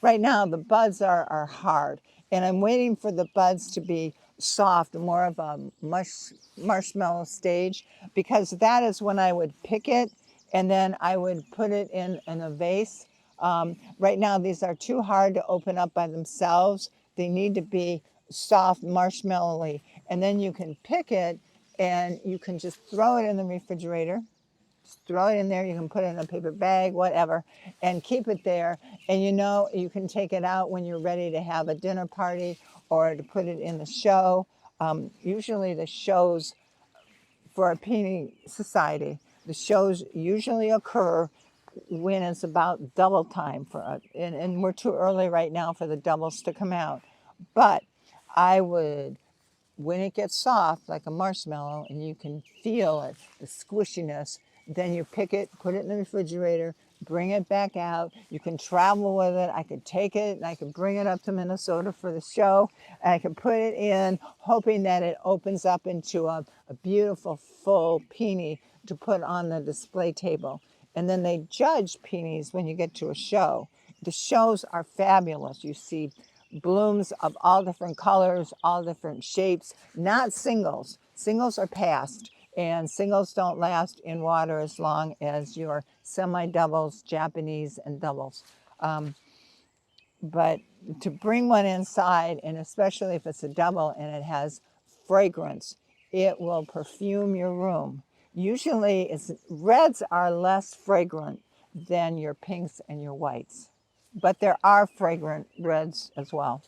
Right now, the buds are hard, and I'm waiting for the buds to be soft, more of a marshmallow stage, because that is when I would pick it and then I would put it in a vase. Right now, these are too hard to open up by themselves. They need to be soft, marshmallowy, and then you can pick it and you can just throw it in the refrigerator. Just throw it in there. You can put it in a paper bag, whatever, and keep it there. And you know, you can take it out when you're ready to have a dinner party or to put it in the show. Usually, the shows for a Peony Society, the shows usually occur when it's about double time for us. And we're too early right now for the doubles to come out. But I would, when it gets soft like a marshmallow and you can feel it, the squishiness, then you pick it, put it in the refrigerator, bring it back out. You can travel with it. I could take it and I could bring it up to Minnesota for the show. And I could put it in, hoping that it opens up into a beautiful full peony to put on the display table. And then they judge peonies when you get to a show. The shows are fabulous. You see blooms of all different colors, all different shapes, not singles. Singles are past, and singles don't last in water as long as your semi-doubles, Japanese, and doubles. But to bring one inside, and especially if it's a double and it has fragrance, it will perfume your room. Usually, reds are less fragrant than your pinks and your whites, but there are fragrant reds as well.